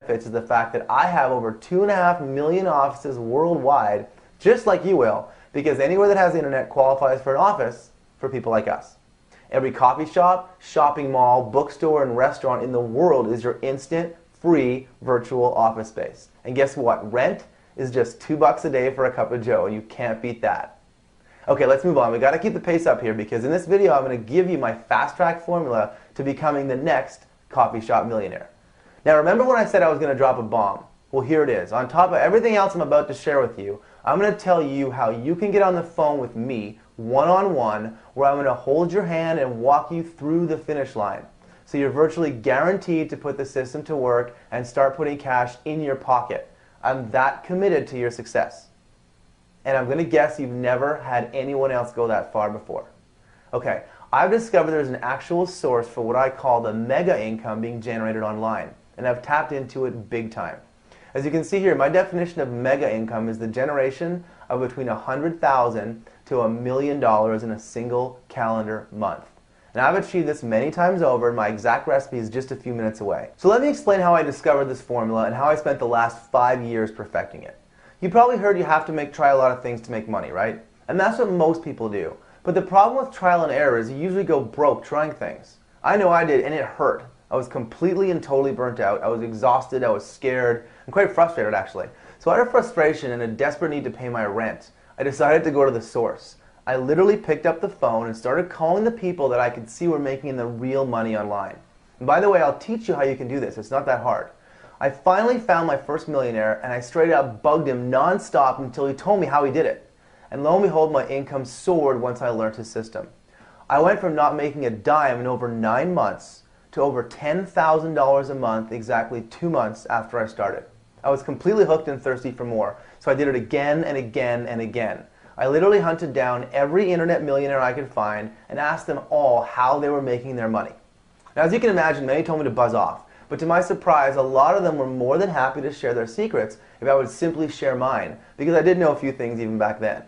benefits is the fact that I have over 2.5 million offices worldwide, just like you will, because anywhere that has the internet qualifies for an office for people like us. Every coffee shop, shopping mall, bookstore, and restaurant in the world is your instant, free, virtual office space. And guess what? Rent is just $2 a day for a cup of joe, and you can't beat that. Okay, let's move on. We got to keep the pace up here because in this video I'm going to give you my fast-track formula to becoming the next coffee shop millionaire. Now remember when I said I was going to drop a bomb? Well, here it is. On top of everything else I'm about to share with you, I'm going to tell you how you can get on the phone with me one-on-one, where I'm going to hold your hand and walk you through the finish line. So you're virtually guaranteed to put the system to work and start putting cash in your pocket. I'm that committed to your success. And I'm going to guess you've never had anyone else go that far before. Okay, I've discovered there's an actual source for what I call the mega income being generated online, and I've tapped into it big time. As you can see here, my definition of mega income is the generation of between $100,000 to $1 million in a single calendar month. And I've achieved this many times over, and my exact recipe is just a few minutes away. So let me explain how I discovered this formula and how I spent the last 5 years perfecting it. You probably heard you have to try a lot of things to make money, right? And that's what most people do. But the problem with trial and error is you usually go broke trying things. I know I did, and it hurt. I was completely and totally burnt out. I was exhausted, I was scared, and quite frustrated actually. So out of frustration and a desperate need to pay my rent, I decided to go to the source. I literally picked up the phone and started calling the people that I could see were making the real money online. And by the way, I'll teach you how you can do this. It's not that hard. I finally found my first millionaire, and I straight up bugged him non-stop until he told me how he did it. And lo and behold, my income soared once I learned his system. I went from not making a dime in over 9 months to over $10,000 a month exactly 2 months after I started. I was completely hooked and thirsty for more, so I did it again and again and again. I literally hunted down every internet millionaire I could find and asked them all how they were making their money. Now, as you can imagine, many told me to buzz off. But to my surprise, a lot of them were more than happy to share their secrets if I would simply share mine, because I did know a few things even back then.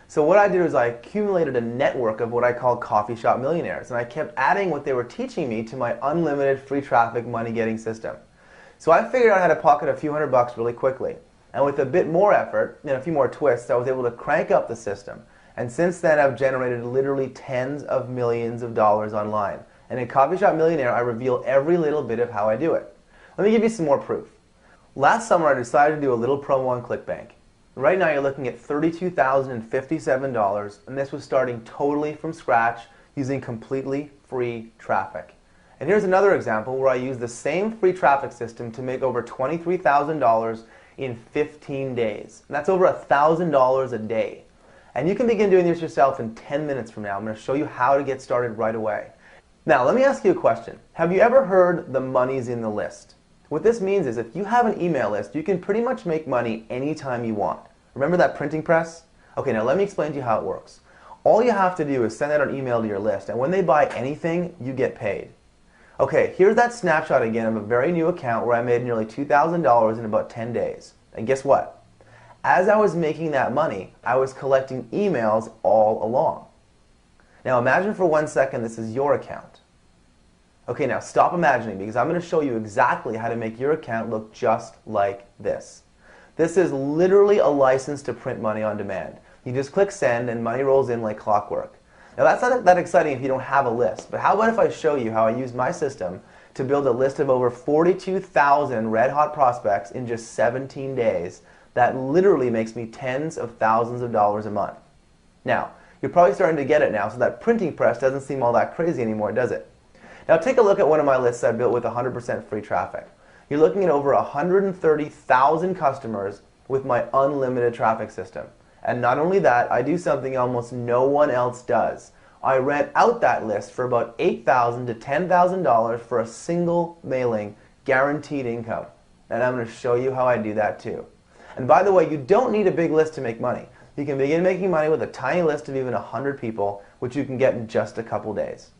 So what I did was I accumulated a network of what I call coffee shop millionaires, and I kept adding what they were teaching me to my unlimited free traffic money-getting system. So I figured out how to pocket a few $100 really quickly, and with a bit more effort and a few more twists, I was able to crank up the system. And since then, I've generated literally tens of millions of dollars online. And in Coffee Shop Millionaire, I reveal every little bit of how I do it. Let me give you some more proof. Last summer, I decided to do a little promo on ClickBank. Right now, you're looking at $32,057, and this was starting totally from scratch using completely free traffic. And here's another example where I used the same free traffic system to make over $23,000 in 15 days. And that's over $1,000 a day. And you can begin doing this yourself in 10 minutes from now. I'm going to show you how to get started right away. Now, let me ask you a question. Have you ever heard the money's in the list? What this means is if you have an email list, you can pretty much make money anytime you want. Remember that printing press? Okay, now let me explain to you how it works. All you have to do is send out an email to your list, and when they buy anything, you get paid. Okay, here's that snapshot again of a very new account where I made nearly $2,000 in about 10 days. And guess what? As I was making that money, I was collecting emails all along. Now imagine for 1 second this is your account. Okay, now stop imagining because I'm going to show you exactly how to make your account look just like this. This is literally a license to print money on demand. You just click send and money rolls in like clockwork. Now that's not that exciting if you don't have a list, but how about if I show you how I use my system to build a list of over 42,000 red hot prospects in just 17 days that literally makes me tens of thousands of dollars a month. Now, you're probably starting to get it now, so that printing press doesn't seem all that crazy anymore, does it? Now take a look at one of my lists I built with 100% free traffic. You're looking at over 130,000 customers with my unlimited traffic system. And not only that, I do something almost no one else does. I rent out that list for about $8,000 to $10,000 for a single mailing, guaranteed income. And I'm going to show you how I do that too. And by the way, you don't need a big list to make money. You can begin making money with a tiny list of even 100 people, which you can get in just a couple days.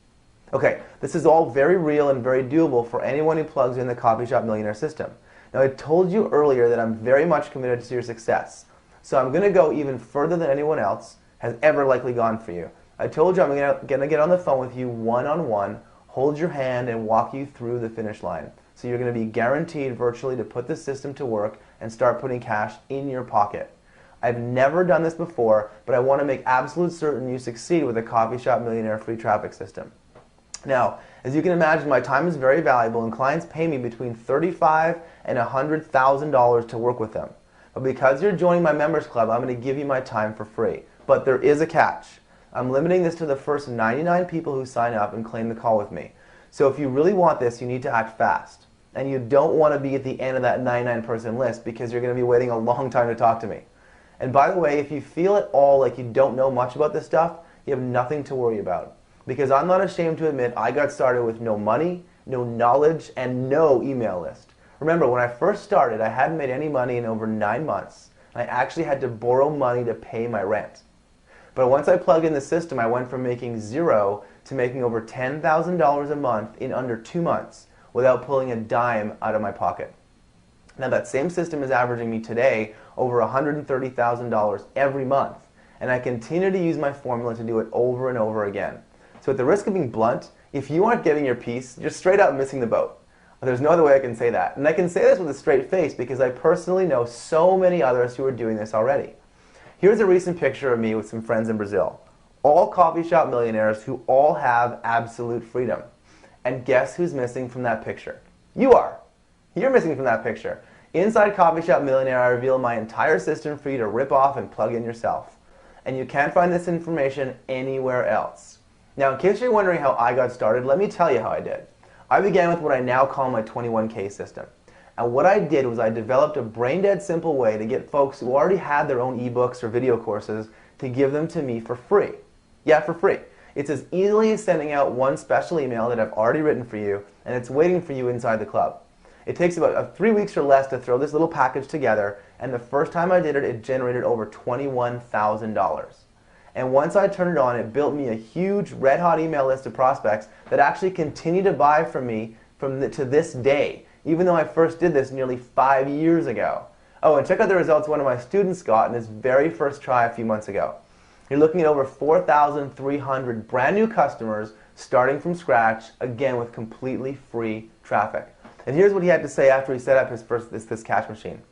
Okay, this is all very real and very doable for anyone who plugs in the Coffee Shop Millionaire system. Now, I told you earlier that I'm very much committed to your success. So I'm going to go even further than anyone else has ever likely gone for you. I told you I'm going to get on the phone with you one-on-one, hold your hand, and walk you through the finish line. So you're going to be guaranteed virtually to put the system to work and start putting cash in your pocket. I've never done this before, but I want to make absolute certain you succeed with a Coffee Shop Millionaire free traffic system. Now, as you can imagine, my time is very valuable and clients pay me between $35,000 and $100,000 to work with them. But because you're joining my members club, I'm going to give you my time for free. But there is a catch. I'm limiting this to the first 99 people who sign up and claim the call with me. So if you really want this, you need to act fast. And you don't want to be at the end of that 99-person list because you're going to be waiting a long time to talk to me. And by the way, if you feel at all like you don't know much about this stuff, you have nothing to worry about. Because I'm not ashamed to admit I got started with no money, no knowledge, and no email list. Remember, when I first started, I hadn't made any money in over 9 months. I actually had to borrow money to pay my rent. But once I plugged in the system, I went from making zero to making over $10,000 a month in under 2 months without pulling a dime out of my pocket. Now that same system is averaging me today over $130,000 every month, and I continue to use my formula to do it over and over again. So at the risk of being blunt, if you aren't getting your piece, you're straight out missing the boat. There's no other way I can say that. And I can say this with a straight face because I personally know so many others who are doing this already. Here's a recent picture of me with some friends in Brazil. All coffee shop millionaires who all have absolute freedom. And guess who's missing from that picture? You are. You're missing from that picture. Inside Coffee Shop Millionaire, I reveal my entire system for you to rip off and plug in yourself. And you can't find this information anywhere else. Now, in case you're wondering how I got started, let me tell you how I did. I began with what I now call my 21K system. And what I did was I developed a brain-dead simple way to get folks who already had their own ebooks or video courses to give them to me for free. Yeah, for free. It's as easily as sending out one special email that I've already written for you, and it's waiting for you inside the club. It takes about 3 weeks or less to throw this little package together, and the first time I did it, it generated over $21,000. And once I turned it on, it built me a huge red-hot email list of prospects that actually continue to buy from me to this day, even though I first did this nearly 5 years ago. Oh, and check out the results one of my students got in his very first try a few months ago. You're looking at over 4,300 brand new customers starting from scratch, again with completely free traffic. And here's what he had to say after he set up his first this cash machine.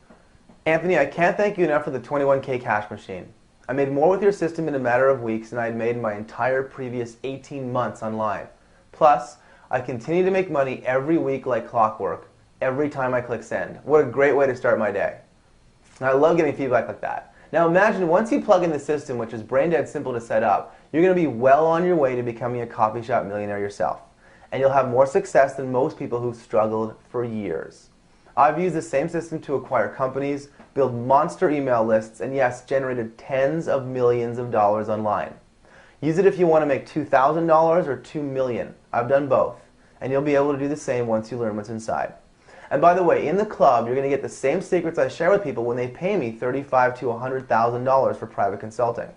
Anthony, I can't thank you enough for the 21K cash machine. I made more with your system in a matter of weeks than I had made in my entire previous 18 months online. Plus, I continue to make money every week like clockwork, every time I click send. What a great way to start my day. And I love getting feedback like that. Now imagine once you plug in the system, which is brain dead simple to set up, you're going to be well on your way to becoming a coffee shop millionaire yourself. And you'll have more success than most people who've struggled for years. I've used the same system to acquire companies, build monster email lists, and yes, generated tens of millions of dollars online. Use it if you want to make $2,000 or $2 million. I've done both. And you'll be able to do the same once you learn what's inside. And by the way, in the club, you're going to get the same secrets I share with people when they pay me $35,000 to $100,000 for private consulting.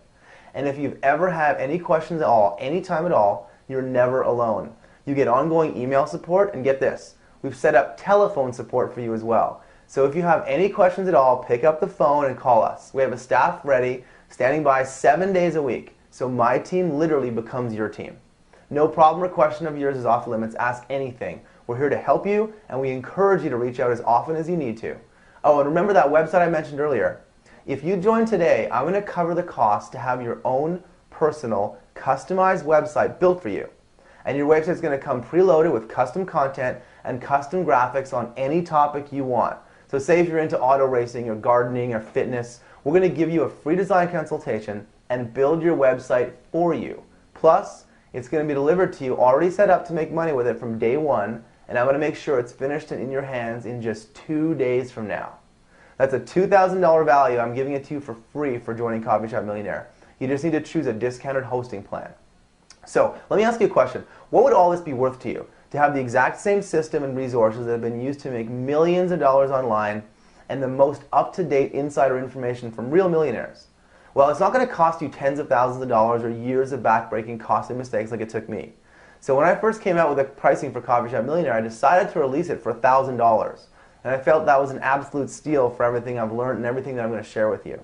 And if you've ever had any questions at all, anytime at all, you're never alone. You get ongoing email support, and get this, we've set up telephone support for you as well. So if you have any questions at all, pick up the phone and call us. We have a staff ready, standing by 7 days a week. So my team literally becomes your team. No problem or question of yours is off limits. Ask anything. We're here to help you, and we encourage you to reach out as often as you need to. Oh, and remember that website I mentioned earlier? If you join today, I'm going to cover the cost to have your own personal, customized website built for you. And your website is going to come preloaded with custom content and custom graphics on any topic you want. So say if you're into auto racing or gardening or fitness, we're going to give you a free design consultation and build your website for you. Plus, it's going to be delivered to you already set up to make money with it from day one, and I'm going to make sure it's finished and in your hands in just 2 days from now. That's a $2,000 value I'm giving it to you for free for joining Coffee Shop Millionaire. You just need to choose a discounted hosting plan. So, let me ask you a question. What would all this be worth to you? To have the exact same system and resources that have been used to make millions of dollars online and the most up-to-date insider information from real millionaires? Well, it's not going to cost you tens of thousands of dollars or years of back-breaking costly mistakes like it took me. So when I first came out with the pricing for Coffee Shop Millionaire, I decided to release it for $1,000. And I felt that was an absolute steal for everything I've learned and everything that I'm going to share with you.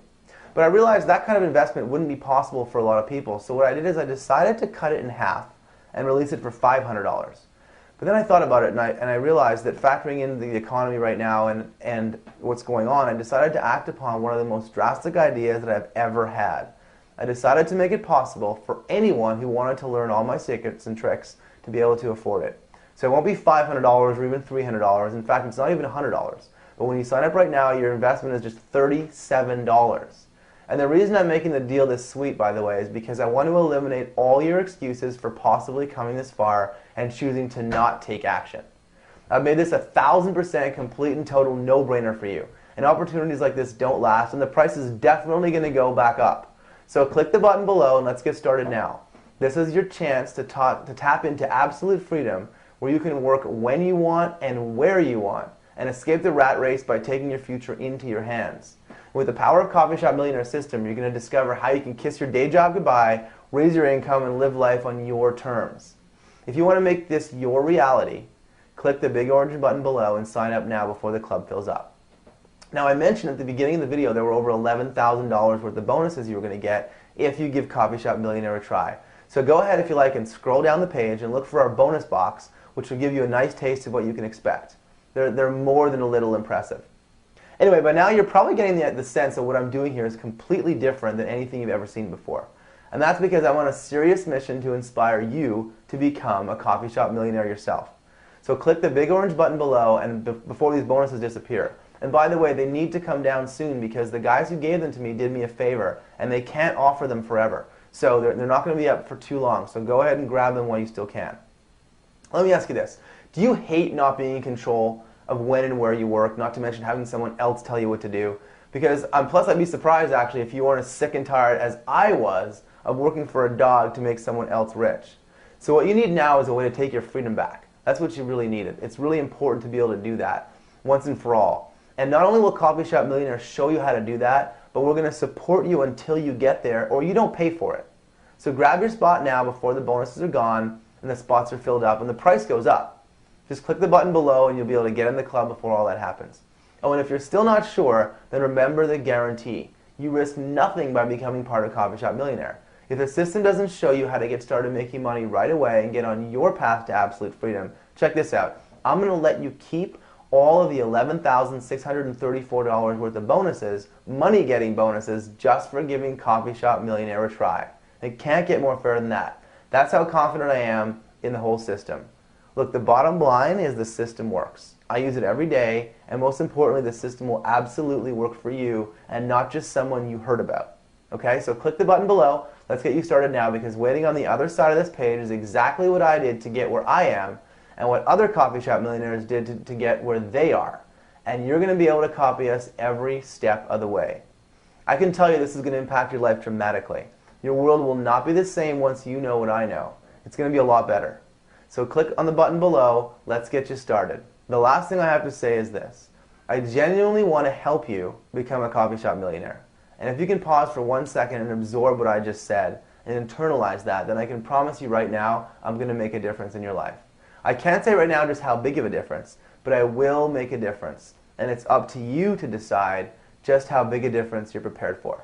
But I realized that kind of investment wouldn't be possible for a lot of people. So what I did is I decided to cut it in half and release it for $500. But then I thought about it, and I realized that factoring in the economy right now and what's going on, I decided to act upon one of the most drastic ideas that I've ever had. I decided to make it possible for anyone who wanted to learn all my secrets and tricks to be able to afford it. So it won't be $500 or even $300. In fact, it's not even $100. But when you sign up right now, your investment is just $37. And the reason I'm making the deal this sweet, by the way, is because I want to eliminate all your excuses for possibly coming this far and choosing to not take action. I've made this 1,000% complete and total no-brainer for you. And opportunities like this don't last, and the price is definitely going to go back up. So click the button below and let's get started now. This is your chance to tap into absolute freedom, where you can work when you want and where you want, and escape the rat race by taking your future into your hands. With the power of Coffee Shop Millionaire system, you're going to discover how you can kiss your day job goodbye, raise your income, and live life on your terms. If you want to make this your reality, click the big orange button below and sign up now before the club fills up. Now, I mentioned at the beginning of the video there were over $11,000 worth of bonuses you were going to get if you give Coffee Shop Millionaire a try. So go ahead, if you like, and scroll down the page and look for our bonus box, which will give you a nice taste of what you can expect. They're more than a little impressive. Anyway, by now you're probably getting the sense that what I'm doing here is completely different than anything you've ever seen before. And that's because I'm on a serious mission to inspire you to become a Coffee Shop Millionaire yourself. So click the big orange button below and before these bonuses disappear. And by the way, they need to come down soon because the guys who gave them to me did me a favor and they can't offer them forever. So they're not going to be up for too long. So go ahead and grab them while you still can. Let me ask you this. Do you hate not being in control of when and where you work, not to mention having someone else tell you what to do? Because plus I'd be surprised actually if you weren't as sick and tired as I was of working for a dog to make someone else rich. So what you need now is a way to take your freedom back. That's what you really needed. It's really important to be able to do that once and for all. And not only will Coffee Shop Millionaire show you how to do that, but we're going to support you until you get there or you don't pay for it. So grab your spot now before the bonuses are gone and the spots are filled up and the price goes up. Just click the button below and you'll be able to get in the club before all that happens. Oh, and if you're still not sure, then remember the guarantee. You risk nothing by becoming part of Coffee Shop Millionaire. If the system doesn't show you how to get started making money right away and get on your path to absolute freedom, check this out. I'm going to let you keep all of the $11,634 worth of bonuses, money-getting bonuses, just for giving Coffee Shop Millionaire a try. It can't get more fair than that. That's how confident I am in the whole system. Look, the bottom line is the system works. I use it every day, and most importantly, the system will absolutely work for you and not just someone you heard about. Okay, so click the button below. Let's get you started now because waiting on the other side of this page is exactly what I did to get where I am and what other Coffee Shop Millionaires did to get where they are. And you're going to be able to copy us every step of the way. I can tell you this is going to impact your life dramatically. Your world will not be the same once you know what I know. It's going to be a lot better. So click on the button below. Let's get you started. The last thing I have to say is this. I genuinely want to help you become a Coffee Shop Millionaire. And if you can pause for 1 second and absorb what I just said and internalize that, then I can promise you right now I'm going to make a difference in your life. I can't say right now just how big of a difference, but I will make a difference. And it's up to you to decide just how big a difference you're prepared for.